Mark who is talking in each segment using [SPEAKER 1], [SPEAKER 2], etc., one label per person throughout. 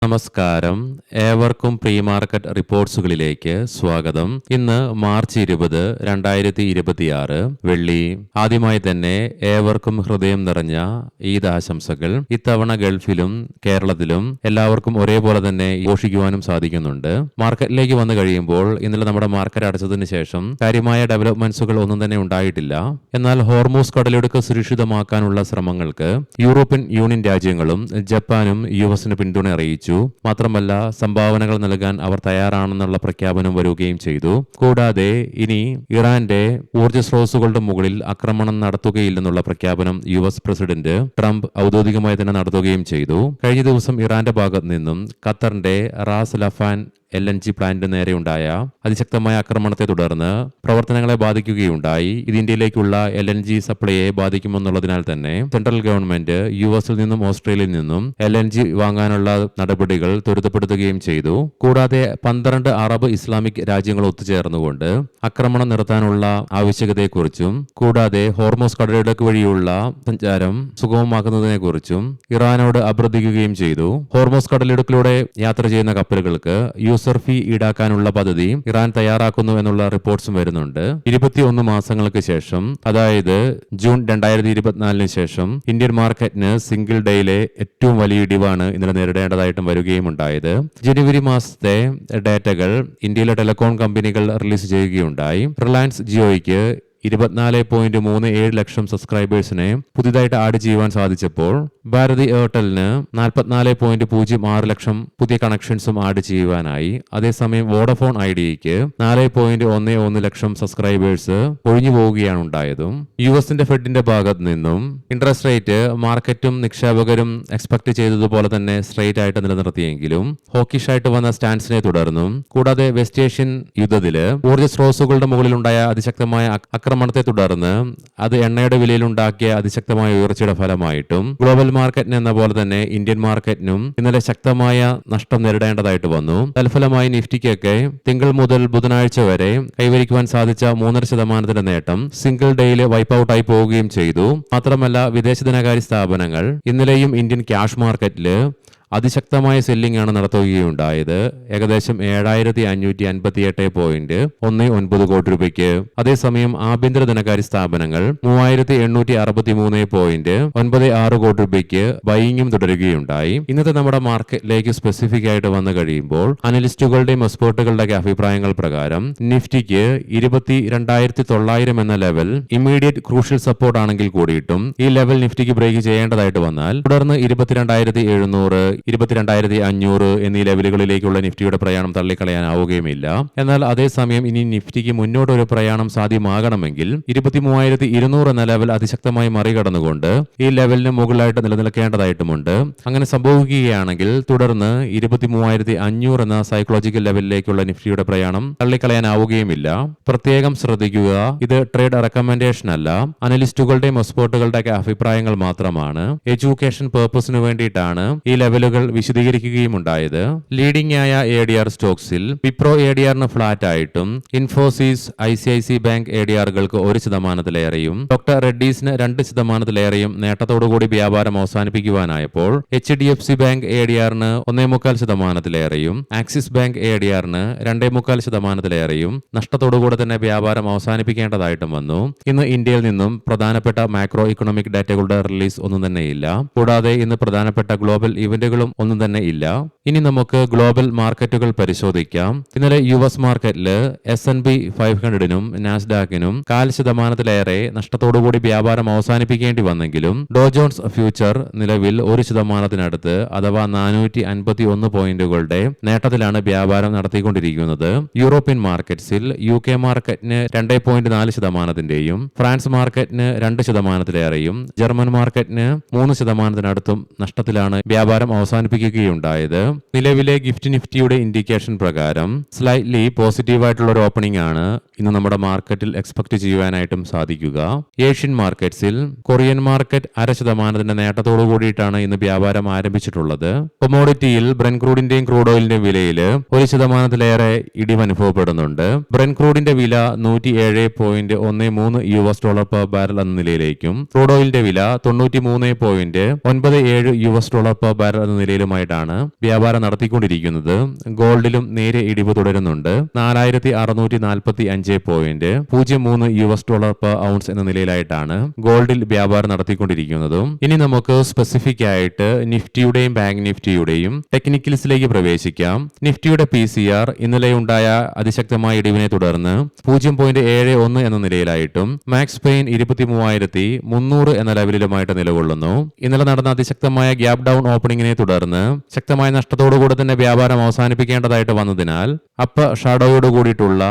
[SPEAKER 1] നമസ്കാരം. ഏവർക്കും pre market റിപ്പോർട്ട്സുകളിലേക്ക് സ്വാഗതം. ഇന്ന് മാർച്ച് 20, 2026 വെള്ളി. ആദ്യമായി തന്നെ ഏവർക്കും ഹൃദയം നിറഞ്ഞ ഈദ് ആശംസകൾ. ഇത്തവണ ഗൾഫിലും കേരളത്തിലും എല്ലാവർക്കും ഒരേപോലെ തന്നെ ഘോഷിക്കുവാനും സാധിക്കുന്നുണ്ട്. മാർക്കറ്റിലേക്ക് വന്നു കഴിയുമ്പോൾ ഇന്നലെ നമ്മുടെ മാർക്കറ്റ് അടച്ചതിന് ശേഷം കാര്യമായ ഡെവലപ്മെന്റ്സുകൾ ഒന്നും തന്നെ ഉണ്ടായിട്ടില്ല. എന്നാൽ ഹോർമൂസ് കടലിടുക്ക് സുരക്ഷിതമാക്കാനുള്ള ശ്രമങ്ങൾക്ക് യൂറോപ്യൻ യൂണിയൻ രാജ്യങ്ങളും ജപ്പാനും യുഎസിന് പിന്തുണ അറിയിച്ചു. മാത്രമല്ല സംഭാവനകൾ നൽകാൻ അവർ തയ്യാറാണെന്നുള്ള പ്രഖ്യാപനം വരികയും ചെയ്തു. കൂടാതെ ഇനി ഇറാന്റെ ഊർജ്ജ സ്രോതസ്സുകളുടെ മുകളിൽ ആക്രമണം നടത്തുകയില്ലെന്നുള്ള പ്രഖ്യാപനം യുഎസ് പ്രസിഡന്റ് ട്രംപ് ഔദ്യോഗികമായി തന്നെ നടത്തുകയും ചെയ്തു. കഴിഞ്ഞ ദിവസം ഇറാന്റെ ഭാഗത്ത് നിന്നും ഖത്തറിന്റെ റാസ് ലഫാൻ LNG പ്ലാന്റ് നേരെയുണ്ടായ അതിശക്തമായ ആക്രമണത്തെ തുടർന്ന് പ്രവർത്തനങ്ങളെ ബാധിക്കുകയുണ്ടായി. ഇത് ഇന്ത്യയിലേക്കുള്ള LNG സപ്ലൈയെ ബാധിക്കുമെന്നുള്ളതിനാൽ തന്നെ സെൻട്രൽ ഗവൺമെന്റ് യുഎസിൽ നിന്നും ഓസ്ട്രേലിയയിൽ നിന്നും LNG വാങ്ങാനുള്ള നടപടികൾ ത്വരിതപ്പെടുത്തുകയും ചെയ്തു. കൂടാതെ 12 അറബ് ഇസ്ലാമിക് രാജ്യങ്ങൾ ഒത്തുചേർന്നുകൊണ്ട് ആക്രമണം നിർത്താനുള്ള ആവശ്യകതയെക്കുറിച്ചും കൂടാതെ ഹോർമൂസ് കടലിടുക്ക് വഴിയുള്ള സഞ്ചാരം സുഗമമാക്കുന്നതിനെക്കുറിച്ചും ഇറാനോട് അഭ്യർത്ഥിക്കുകയും ചെയ്തു. ഹോർമൂസ് കടലിടുക്കിലൂടെ യാത്ര ചെയ്യുന്ന കപ്പലുകൾക്ക് യൂസർ ഫീ ഈടാക്കാനുള്ള പദ്ധതി ഇറാൻ തയ്യാറാക്കുന്നു എന്നുള്ള റിപ്പോർട്ട്സും വരുന്നുണ്ട്. 21 മാസങ്ങൾക്ക് ശേഷം, അതായത് ജൂൺ 2024 ശേഷം ഇന്ത്യൻ മാർക്കറ്റിന് സിംഗിൾ ഡേയിലെ ഏറ്റവും വലിയ ഇടിവാണ് ഇന്നലെ നേരിടേണ്ടതായിട്ടും വരികയും ഉണ്ടായത്. ജനുവരി മാസത്തെ ഡേറ്റകൾ ഇന്ത്യയിലെ ടെലികോം കമ്പനികൾ റിലീസ് ചെയ്യുകയുണ്ടായി. റിലയൻസ് ജിയോയ്ക്ക് 24.37 ലക്ഷം സബ്സ്ക്രൈബേഴ്സിനെ പുതിയതായിട്ട് ആഡ് ചെയ്യുവാൻ സാധിച്ചപ്പോൾ ഭാരതി എയർടെലിന് 44.06 ലക്ഷം പുതിയ കണക്ഷൻസും ആഡ് ചെയ്യുവാനായി. അതേസമയം വോഡഫോൺ ഐഡിയയ്ക്ക് 4.11 ലക്ഷം സബ്സ്ക്രൈബേഴ്സ് ഒഴിഞ്ഞു പോവുകയാണ് ഉണ്ടായതും. യുഎസിന്റെ ഫെഡിന്റെ ഭാഗത്ത് നിന്നും ഇൻട്രസ്റ്റ് റേറ്റ് മാർക്കറ്റും നിക്ഷേപകരും എക്സ്പെക്ട് ചെയ്തതുപോലെ തന്നെ സ്ട്രേറ്റ് ആയിട്ട് നിലനിർത്തിയെങ്കിലും ഹോക്കിഷായിട്ട് വന്ന സ്റ്റാൻസിനെ തുടർന്നും കൂടാതെ വെസ്റ്റ് ഏഷ്യൻ യുദ്ധത്തില് ഊർജ്ജ സ്രോതസ്സുകളുടെ മുകളിലുണ്ടായ അതിശക്തമായ ആക്രമണത്തെ തുടർന്ന് അത് എണ്ണയുടെ വിലയിലുണ്ടാക്കിയ അതിശക്തമായ ഉയർച്ചയുടെ ഫലമായിട്ടും ഗ്ലോബൽ മാർക്കറ്റിന് എന്ന പോലെ തന്നെ ഇന്ത്യൻ മാർക്കറ്റിനും ഇന്നലെ ശക്തമായ നഷ്ടം നേരിടേണ്ടതായിട്ട് വന്നു. തൽഫലമായി നിഫ്റ്റിക്കൊക്കെ തിങ്കൾ മുതൽ ബുധനാഴ്ച വരെ കൈവരിക്കുവാൻ സാധിച്ച 3.5% നേട്ടം സിംഗിൾ ഡേയിൽ വൈപ്പ് ഔട്ട് ആയി പോവുകയും ചെയ്തു. മാത്രമല്ല വിദേശ ധനകാര്യ സ്ഥാപനങ്ങൾ ഇന്നലെയും ഇന്ത്യൻ ക്യാഷ് മാർക്കറ്റില് അതിശക്തമായ സെല്ലിംഗ് ആണ് നടത്തുകയുണ്ടായത്. ഏകദേശം 7,558.19 കോടി രൂപയ്ക്ക്. അതേസമയം ആഭ്യന്തര ധനകാര്യ സ്ഥാപനങ്ങൾ 3,863.96 കോടി രൂപയ്ക്ക് ബൈയിങ്ങും തുടരുകയുണ്ടായി. ഇന്നത്തെ നമ്മുടെ മാർക്കറ്റിലേക്ക് സ്പെസിഫിക് ആയിട്ട് വന്നു കഴിയുമ്പോൾ അനലിസ്റ്റുകളുടെയും എക്സ്പേർട്ടുകളുടെ അഭിപ്രായങ്ങൾ പ്രകാരം നിഫ്റ്റിക്ക് 22,900 എന്ന ലെവൽ ഇമ്മീഡിയറ്റ് ക്രൂഷ്യൽ സപ്പോർട്ട് ആണെങ്കിൽ കൂടിയിട്ടും ഈ ലെവൽ നിഫ്റ്റിക്ക് ബ്രേക്ക് ചെയ്യേണ്ടതായിട്ട് വന്നാൽ തുടർന്ന് 22,700, 22,500 എന്നീ ലെവലുകളിലേക്കുള്ള നിഫ്റ്റിയുടെ പ്രയാണം തള്ളിക്കളയാനാവുകയുമില്ല. എന്നാൽ അതേസമയം ഇനി നിഫ്റ്റിക്ക് മുന്നോട്ട് ഒരു പ്രയാണം സാധ്യമാകണമെങ്കിൽ 23,200 എന്ന ലെവൽ അതിശക്തമായി മറികടന്നുകൊണ്ട് ഈ ലെവലിന് മുകളിലായിട്ട് നിലനിൽക്കേണ്ടതായിട്ടുമുണ്ട്. അങ്ങനെ സംഭവിക്കുകയാണെങ്കിൽ തുടർന്ന് 23,500 എന്ന സൈക്കോളജിക്കൽ ലെവലിലേക്കുള്ള നിഫ്റ്റിയുടെ പ്രയാണം തള്ളിക്കളയാനാവുകയുമില്ല. പ്രത്യേകം ശ്രദ്ധിക്കുക, ഇത് ട്രേഡ് റെക്കമെൻഡേഷൻ അല്ല, അനലിസ്റ്റുകളുടെയും എക്സ്പേർട്ടുകളുടെ അഭിപ്രായങ്ങൾ മാത്രമാണ്. എഡ്യൂക്കേഷൻ പേർപ്പസിന് വേണ്ടിയിട്ടാണ് ഈ ലെവലുകൾ വിശദീകരിക്കുകയും ഉണ്ടായത്. ലീഡിംഗ് ആയ ADR സ്റ്റോക്സിൽ വിപ്രോ ADRന് ഫ്ലാറ്റ് ആയിട്ടും ഇൻഫോസിസ്, ICICI ബാങ്ക് ADRകൾക്ക് 1%-ലേറെയും ഡോക്ടർ റെഡ്ഡീസിന് 2%-ലേറെയും നേട്ടത്തോടുകൂടി വ്യാപാരം അവസാനിപ്പിക്കുവാനായപ്പോൾ HDFC ബാങ്ക് ADRന് 1.25%-ലേറെയും ആക്സിസ് ബാങ്ക് ADRന് 2.25%-ലേറെയും നഷ്ടത്തോടുകൂടി തന്നെ വ്യാപാരം അവസാനിപ്പിക്കേണ്ടതായിട്ടും വന്നു. ഇന്ന് ഇന്ത്യയിൽ നിന്നും പ്രധാനപ്പെട്ട മാക്രോ ഇക്കണോമിക് ഡാറ്റകളുടെ റിലീസ് ഒന്നും തന്നെയില്ല. കൂടാതെ ഇന്ന് പ്രധാനപ്പെട്ട ഗ്ലോബൽ ഇവന്റുകളും ഒന്നും തന്നെ ഇല്ല. ഇനി നമുക്ക് ഗ്ലോബൽ മാർക്കറ്റുകൾ പരിശോധിക്കാം. ഇന്നലെ യുഎസ് മാർക്കറ്റില് S&P 500നും നാസ്ഡാക്കിനും 0.5%-ലേറെ നഷ്ടത്തോടുകൂടി വ്യാപാരം അവസാനിപ്പിക്കേണ്ടി വന്നെങ്കിലും ഡോ ജോൺസ് ഫ്യൂച്ചർ നിലവിൽ 1%-നടുത്ത് അഥവാ 451 പോയിന്റുകളുടെ നേട്ടത്തിലാണ് വ്യാപാരം നടത്തിക്കൊണ്ടിരിക്കുന്നത്. യൂറോപ്യൻ മാർക്കറ്റ്സിൽ UK മാർക്കറ്റിന് 2.4%-ന്റെയും ഫ്രാൻസ് മാർക്കറ്റിന് 2%-ലേറെയും ജർമ്മൻ മാർക്കറ്റിന് 3%-നടുത്തും നഷ്ടത്തിലാണ് വ്യാപാരം അവസാനിപ്പിക്കുകയുണ്ടായത്. നിലവിലെ ഗിഫ്റ്റ് നിഫ്റ്റിയുടെ ഇൻഡിക്കേഷൻ പ്രകാരം സ്ലൈറ്റ്ലി പോസിറ്റീവായിട്ടുള്ള ഒരു ഓപ്പണിംഗ് ആണ് ഇന്ന് നമ്മുടെ മാർക്കറ്റിൽ എക്സ്പെക്ട് ചെയ്യുവാനായിട്ടും സാധിക്കുക. ഏഷ്യൻ മാർക്കറ്റ്സിൽ കൊറിയൻ മാർക്കറ്റ് 0.5% നേട്ടത്തോടു കൂടിയിട്ടാണ് ഇന്ന് വ്യാപാരം ആരംഭിച്ചിട്ടുള്ളത്. കൊമോഡിറ്റിയിൽ ബ്രെന്റ് ക്രൂഡിന്റെയും ക്രൂഡ് ഓയിലിന്റെയും വിലയിൽ 1%-ലേറെ ഇടിവ് അനുഭവപ്പെടുന്നുണ്ട്. ബ്രെന്റ് ക്രൂഡിന്റെ വില $107.13 പെർ ബാരൽ എന്ന നിലയിലേക്കും ക്രൂഡ് ഓയിലിന്റെ വില $93.97 പെർ ബാരൽ എന്ന നിലയിലുമായിട്ടാണ് വ്യാപാരം നടത്തിക്കൊണ്ടിരിക്കുന്നത്. ഗോൾഡിലും നേരിയ ഇടിവ് തുടരുന്നുണ്ട്. 4645.03 പെർ ഔൺസ് എന്ന നിലയിലായിട്ടാണ് ഗോൾഡിൽ വ്യാപാരം നടത്തിക്കൊണ്ടിരിക്കുന്നത്. ഇനി നമുക്ക് സ്പെസിഫിക് ആയിട്ട് നിഫ്റ്റിയുടെയും ബാങ്ക് നിഫ്റ്റിയുടെയും ടെക്നിക്കൽസിലേക്ക് പ്രവേശിക്കാം. നിഫ്റ്റിയുടെ PCR ഇന്നലെ ഉണ്ടായ അതിശക്തമായ ഇടിവിനെ തുടർന്ന് 0.71 എന്ന നിലയിലായിട്ടും മാക്സ് പെയിൻ 23,300 എന്ന ലെവലിലുമായിട്ട് നിലകൊള്ളുന്നു. ഇന്നലെ നടന്ന അതിശക്തമായ ഗ്യാപ് ഡൗൺ ഓപ്പണിംഗിനെ തുടർന്ന് ശക്തമായ നഷ്ടത്തോടുകൂടി തന്നെ വ്യാപാരം അവസാനിപ്പിക്കേണ്ടതായിട്ട് വന്നതിനാൽ അപ്പർ ഷാഡോയോട് കൂടിയിട്ടുള്ള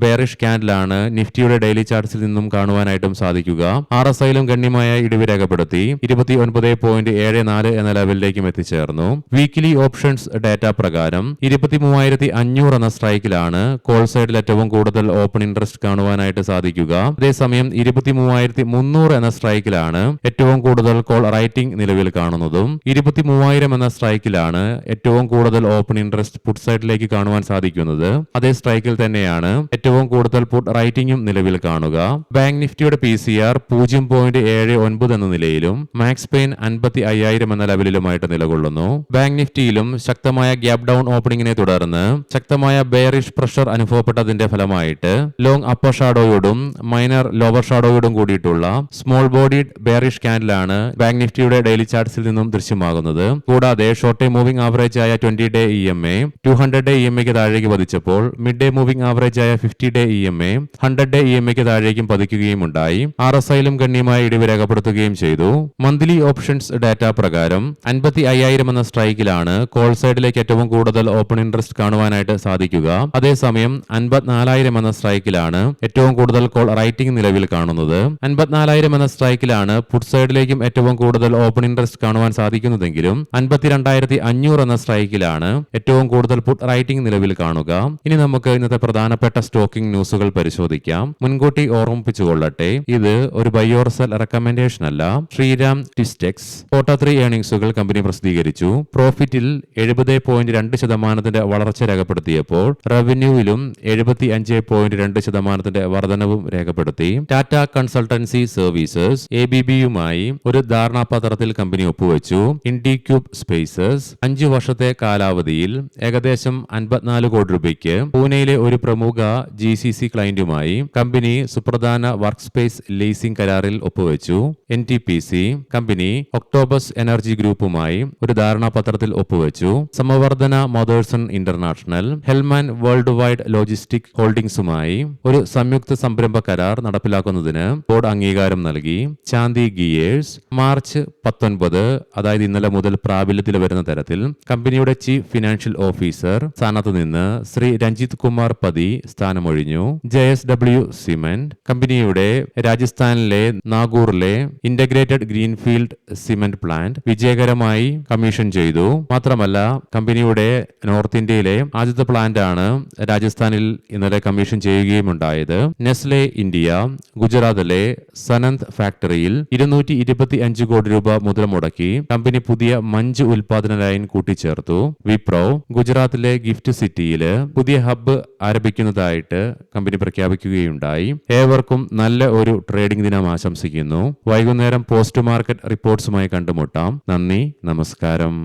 [SPEAKER 1] ബെയറിഷ് ക്യാൻഡിലാണ് നിഫ്റ്റിയുടെ ഡെയിലി ചാർട്ട്സിൽ നിന്നും കാണുവാനായിട്ടും സാധിക്കുക. RSIയിലും ഗണ്യമായ ഇടിവ് രേഖപ്പെടുത്തി 29.74 എന്ന ലെവലിലേക്കും എത്തിച്ചേർന്നു. വീക്കിലി ഓപ്ഷൻസ് ഡാറ്റ പ്രകാരം 23,500 എന്ന സ്ട്രൈക്കിലാണ് കോൾ സൈഡിൽ ഏറ്റവും കൂടുതൽ ഓപ്പൺ ഇൻട്രസ്റ്റ് കാണുവാനായിട്ട് സാധിക്കുക. അതേസമയം 23,300 എന്ന സ്ട്രൈക്കിലാണ് ഏറ്റവും കൂടുതൽ കോൾ റൈറ്റിംഗ് നിലവിൽ കാണുന്നതും 23,000 എന്ന സ്ട്രൈക്കിലാണ് ഏറ്റവും കൂടുതൽ ഓപ്പൺ ഇൻട്രസ്റ്റ് പുട്ട് സൈഡിലേക്ക് കാണുവാൻ സാധിക്കുന്നത്. അതേ സ്ട്രൈക്കിൽ തന്നെയാണ് ഏറ്റവും കൂടുതൽ പുട്ട് റൈറ്റിംഗും നിലവിൽ കാണുക. ബാങ്ക് നിഫ്റ്റിയുടെ PCR 0.79 എന്ന നിലയിലും മാക്സ് പെയിൻ 55,000 എന്ന ലെവലിലുമായിട്ട് നിലകൊള്ളുന്നു. ബാങ്ക് നിഫ്റ്റിയിലും ശക്തമായ ഗ്യാപ് ഡൗൺ ഓപ്പണിംഗിനെ തുടർന്ന് ശക്തമായ ബെയറിഷ് പ്രഷർ അനുഭവപ്പെട്ടതിന്റെ ഫലമായിട്ട് ലോങ് അപ്പർ ഷാഡോയോടും മൈനർ ലോവർ ഷാഡോയോടും കൂടിയിട്ടുള്ള സ്മോൾ ബോഡിഡ് ബെയറിഷ് ക്യാൻഡിലാണ് ബാങ്ക് നിഫ്റ്റിയുടെ ഡെയിലി ചാർട്ട്സിൽ നിന്നും ദൃശ്യമാകുന്നത്. കൂടാതെ ഷോർട്ട് ടൈം മൂവിംഗ് ആവറേജ് ആയ 20-day EMA 200-day EMAക്ക് താഴേക്ക് പതിച്ചപ്പോൾ മിഡ് ഡേ മൂവിംഗ് ആവറേജ് ആയ 50-day EMA 100-day EMAക്ക് താഴേക്കും പതിക്കുകയും ഉണ്ടായി. RSIയിലും ഗണ്യമായ ഇടിവ് രേഖപ്പെടുത്തുകയും ചെയ്തു. മന്ത്ലി ഓപ്ഷൻസ് ഡാറ്റ പ്രകാരം 55,000 എന്ന സ്ട്രൈക്കിലാണ് കോൾ സൈഡിലേക്ക് ഏറ്റവും കൂടുതൽ ഓപ്പൺ ഇൻട്രസ്റ്റ് കാണുവാനായിട്ട് സാധിക്കുക. അതേസമയം 54,000 എന്ന സ്ട്രൈക്കിലാണ് ഏറ്റവും കൂടുതൽ കോൾ റൈറ്റിംഗ് നിലവിൽ കാണുന്നത്. 54,000 എന്ന സ്ട്രൈക്കിലാണ് പുട്ട് സൈഡിലേക്കും ഏറ്റവും കൂടുതൽ ഓപ്പൺ ഇൻട്രസ്റ്റ് കാണുവാൻ സാധിക്കുന്നതെങ്കിലും 52,500 എന്ന സ്ട്രൈക്കിലാണ് ഏറ്റവും കൂടുതൽ പുട്ട് റൈറ്റിംഗ് നിലവിൽ കാണുക. ഇനി നമുക്ക് ഇന്നത്തെ പ്രധാനപ്പെട്ട സ്റ്റോക്കിംഗ് ന്യൂസുകൾ പരിശോധിക്കാം. മുൻകൂട്ടി ഓർമ്മിപ്പിച്ചുകൊള്ളട്ടെ, ഇത് ഒരു ബൈ ഓർ സെൽ റെക്കമെൻഡേഷൻ അല്ല. ശ്രീരാം ടിസ്റ്റെക്സ് Q3 ഏർണിംഗ്സുകൾ കമ്പനി പ്രസിദ്ധീകരിച്ചു. പ്രോഫിറ്റിൽ 70.2% വളർച്ച രേഖപ്പെടുത്തിയപ്പോൾ റവന്യൂവിലും 75.2% വർധനവും രേഖപ്പെടുത്തി. ടാറ്റ കൺസൾട്ടൻസി സർവീസസ് ABBയുമായി ഒരു ധാരണാപത്രത്തിൽ കമ്പനി ഒപ്പുവെച്ചു. ഇൻഡിക്യൂബ് സ്പേസസ് 5 വർഷത്തെ കാലാവധിയിൽ ഏകദേശം 54 കോടി രൂപയ്ക്ക് പൂനെയിലെ ഒരു പ്രമുഖ GCC ക്ലയന്റുമായി കമ്പനി സുപ്രധാന വർക്ക് സ്പേസ് ലീസിംഗ് കരാറിൽ ഒപ്പുവെച്ചു. NTPC കമ്പനി ഒക്ടോബസ് എനർജി ഗ്രൂപ്പുമായി ഒരു ധാരണാപത്രത്തിൽ ഒപ്പുവെച്ചു. Samvardhana Motherson international Hellmann worldwide logistic ഹോൾഡിംഗ്സുമായി ഒരു സംയുക്ത സംരംഭ കരാർ നടപ്പിലാക്കുന്നതിന് ബോർഡ് അംഗീകാരം നൽകി. ചാന്തി ഗിയേഴ്സ് മാർച്ച് 19, അതായത് ഇന്നലെ മുതൽ പ്രാബല്യത്തിൽ വരുന്ന തരത്തിൽ കമ്പനിയുടെ ചീഫ് ഫിനാൻഷ്യൽ ഓഫീസർ സ്ഥാനത്ത് നിന്ന് ശ്രീ രഞ്ജിത് കുമാർ പതി സ്ഥാനമൊഴിഞ്ഞു. JSW സിമന്റ് കമ്പനിയുടെ രാജസ്ഥാനിലെ നാഗൂറിലെ ഇന്റഗ്രേറ്റഡ് ഗ്രീൻഫീൽഡ് സിമന്റ് പ്ലാന്റ് വിജയകരമായി കമ്മീഷൻ ചെയ്തു. മാത്രമല്ല കമ്പനിയുടെ നോർത്ത് ഇന്ത്യയിലെ ആദ്യത്തെ പ്ലാന്റ് ആണ് രാജസ്ഥാനിൽ ഇന്നലെ കമ്മീഷൻ ചെയ്യുകയും ഉണ്ടായത്. നെസ്ലെ ഇന്ത്യ ഗുജറാത്തിലെ സനന്ത് ഫാക്ടറിയിൽ 225 കോടി രൂപ മുതൽ മുടക്കി കമ്പനി പുതിയ മഞ്ച് ഉൽപാദന ലൈൻ കൂട്ടിച്ചേർത്തു. വിപ്രോ ഗുജറാത്തിലെ ഗിഫ്റ്റ് സിറ്റിയിൽ പുതിയ ഹബ്ബ് ആരംഭിക്കുന്നതായിട്ട് കമ്പനി പ്രഖ്യാപിക്കുകയുണ്ടായി. ഏവർക്കും നല്ല ഒരു ട്രേഡിംഗ് ദിനം ആശംസിക്കുന്നു. വൈകുന്നേരം പോസ്റ്റ് മാർക്കറ്റ് റിപ്പോർട്ട്സുമായി കണ്ടുമുട്ടാം. നന്ദി, നമസ്കാരം.